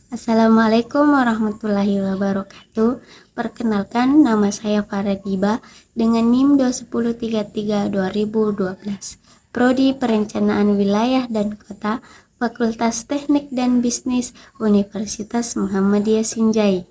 Assalamualaikum warahmatullahi wabarakatuh. Perkenalkan, nama saya Faradiba dengan NIM 21033-2012. Prodi Perencanaan Wilayah dan Kota, Fakultas Teknik dan Bisnis, Universitas Muhammadiyah Sinjai.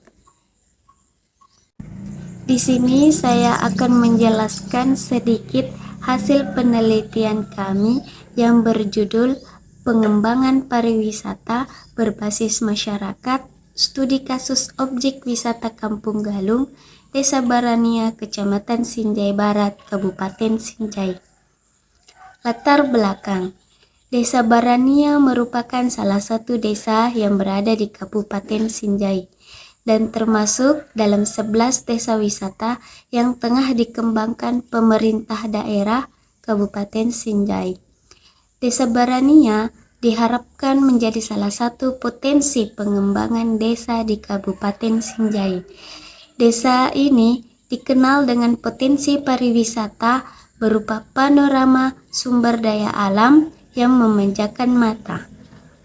Di sini saya akan menjelaskan sedikit hasil penelitian kami yang berjudul Pengembangan Pariwisata Berbasis Masyarakat, Studi Kasus Objek Wisata Kampung Galung, Desa Barania, Kecamatan Sinjai Barat, Kabupaten Sinjai. Latar belakang: Desa Barania merupakan salah satu desa yang berada di Kabupaten Sinjai dan termasuk dalam 11 desa wisata yang tengah dikembangkan pemerintah daerah Kabupaten Sinjai. Desa Barania diharapkan menjadi salah satu potensi pengembangan desa di Kabupaten Sinjai. Desa ini dikenal dengan potensi pariwisata berupa panorama sumber daya alam yang memanjakan mata.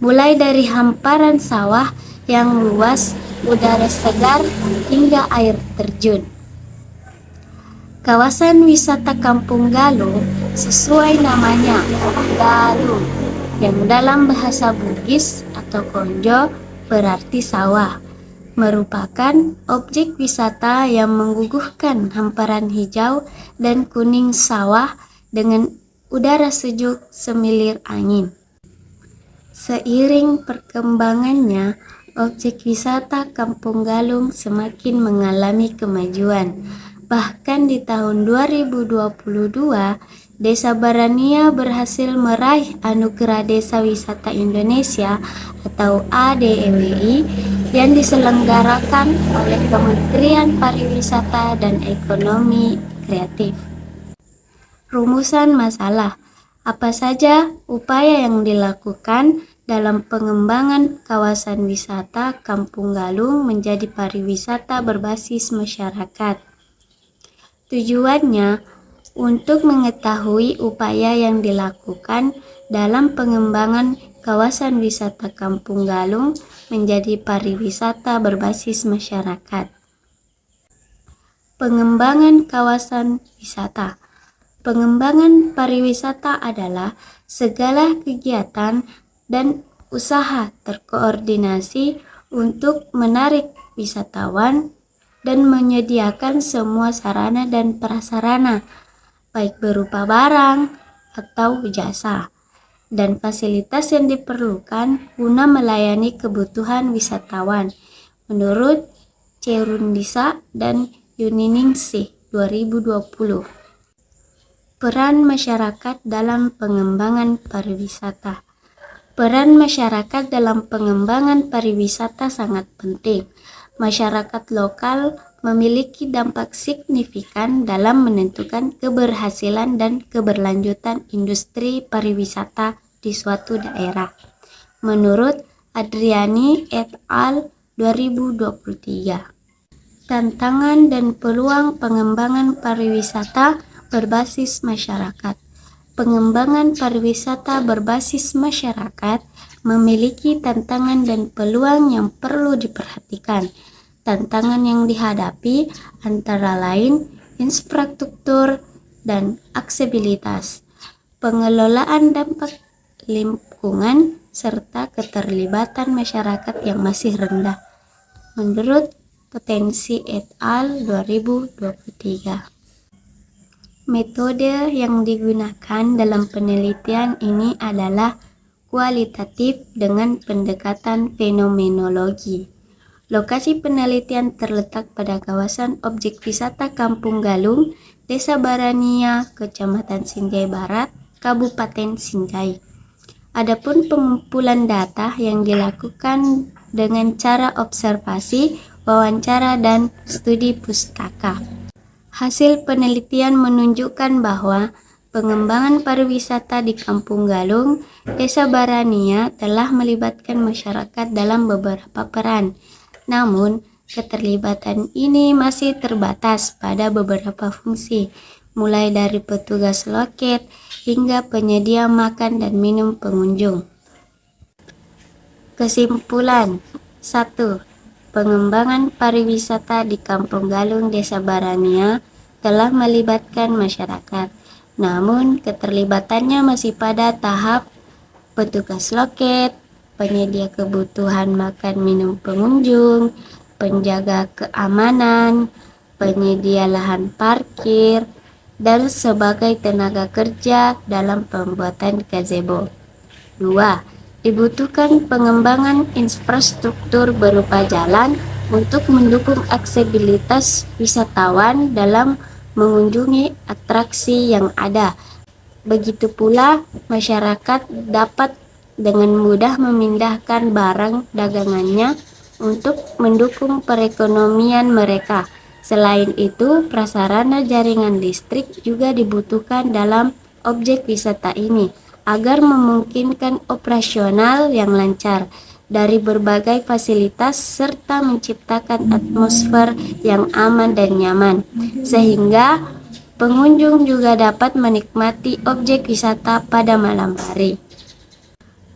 Mulai dari hamparan sawah yang luas, udara segar, hingga air terjun. Kawasan wisata Kampung Galung sesuai namanya, Galung, yang dalam bahasa Bugis atau Konjo berarti sawah, merupakan objek wisata yang mengguguhkan hamparan hijau dan kuning sawah dengan udara sejuk semilir angin. Seiring perkembangannya, objek wisata Kampung Galung semakin mengalami kemajuan. Bahkan di tahun 2022, Desa Barania berhasil meraih Anugerah Desa Wisata Indonesia atau ADEWI yang diselenggarakan oleh Kementerian Pariwisata dan Ekonomi Kreatif. Rumusan masalah: apa saja upaya yang dilakukan dalam pengembangan kawasan wisata Kampung Galung menjadi pariwisata berbasis masyarakat? Tujuannya untuk mengetahui upaya yang dilakukan dalam pengembangan kawasan wisata Kampung Galung menjadi pariwisata berbasis masyarakat. Pengembangan kawasan wisata. Pengembangan pariwisata adalah segala kegiatan dan usaha terkoordinasi untuk menarik wisatawan dan menyediakan semua sarana dan prasarana, baik berupa barang atau jasa, dan fasilitas yang diperlukan guna melayani kebutuhan wisatawan, menurut Cerundisa dan Yuniningsih 2020. Peran masyarakat dalam pengembangan pariwisata. Peran masyarakat dalam pengembangan pariwisata sangat penting. Masyarakat lokal memiliki dampak signifikan dalam menentukan keberhasilan dan keberlanjutan industri pariwisata di suatu daerah. Menurut Adriani et al. 2023. Tantangan dan peluang pengembangan pariwisata berbasis masyarakat. Pengembangan pariwisata berbasis masyarakat memiliki tantangan dan peluang yang perlu diperhatikan. Tantangan yang dihadapi antara lain infrastruktur dan aksesibilitas, pengelolaan dampak lingkungan, serta keterlibatan masyarakat yang masih rendah, menurut Potensi et al. 2023. Metode yang digunakan dalam penelitian ini adalah kualitatif dengan pendekatan fenomenologi. Lokasi penelitian terletak pada kawasan objek wisata Kampung Galung, Desa Barania, Kecamatan Sinjai Barat, Kabupaten Sinjai. Adapun pengumpulan data yang dilakukan dengan cara observasi, wawancara, dan studi pustaka. Hasil penelitian menunjukkan bahwa pengembangan pariwisata di Kampung Galung, Desa Barania telah melibatkan masyarakat dalam beberapa peran. Namun, keterlibatan ini masih terbatas pada beberapa fungsi, mulai dari petugas loket hingga penyedia makan dan minum pengunjung. Kesimpulan: 1. Pengembangan pariwisata di Kampung Galung, Desa Barania telah melibatkan masyarakat. Namun, keterlibatannya masih pada tahap petugas loket, penyedia kebutuhan makan minum pengunjung, penjaga keamanan, penyedia lahan parkir, dan sebagai tenaga kerja dalam pembuatan gazebo. 2. Dibutuhkan pengembangan infrastruktur berupa jalan untuk mendukung aksesibilitas wisatawan dalam mengunjungi atraksi yang ada. Begitu pula masyarakat dapat dengan mudah memindahkan barang dagangannya untuk mendukung perekonomian mereka. Selain itu, prasarana jaringan listrik juga dibutuhkan dalam objek wisata ini agar memungkinkan operasional yang lancar dari berbagai fasilitas serta menciptakan atmosfer yang aman dan nyaman, sehingga pengunjung juga dapat menikmati objek wisata pada malam hari.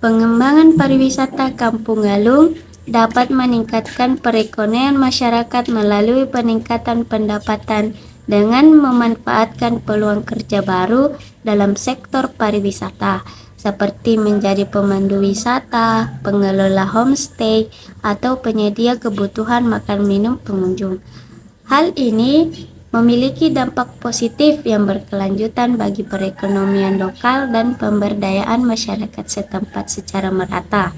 Pengembangan pariwisata Kampung Galung dapat meningkatkan perekonomian masyarakat melalui peningkatan pendapatan dengan memanfaatkan peluang kerja baru dalam sektor pariwisata, seperti menjadi pemandu wisata, pengelola homestay, atau penyedia kebutuhan makan minum pengunjung. Hal ini memiliki dampak positif yang berkelanjutan bagi perekonomian lokal dan pemberdayaan masyarakat setempat secara merata.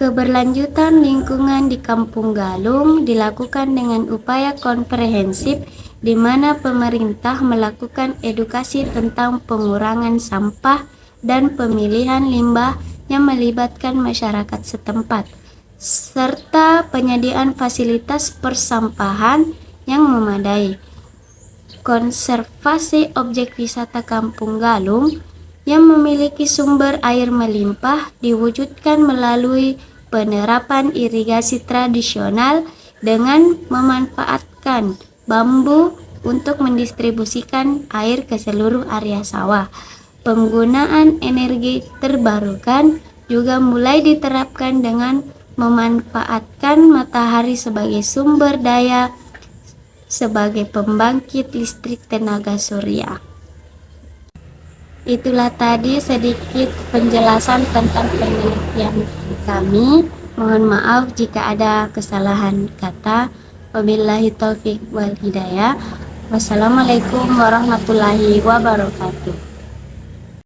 Keberlanjutan lingkungan di Kampung Galung dilakukan dengan upaya komprehensif di mana pemerintah melakukan edukasi tentang pengurangan sampah dan pemilihan limbah yang melibatkan masyarakat setempat, serta penyediaan fasilitas persampahan yang memadai. Konservasi objek wisata Kampung Galung yang memiliki sumber air melimpah diwujudkan melalui penerapan irigasi tradisional dengan memanfaatkan bambu untuk mendistribusikan air ke seluruh area sawah. Penggunaan energi terbarukan juga mulai diterapkan dengan memanfaatkan matahari sebagai sumber daya sebagai pembangkit listrik tenaga surya. Itulah tadi sedikit penjelasan tentang penelitian kami. Mohon maaf jika ada kesalahan kata. Wabillahi taufik wal hidayah. Wassalamualaikum warahmatullahi wabarakatuh.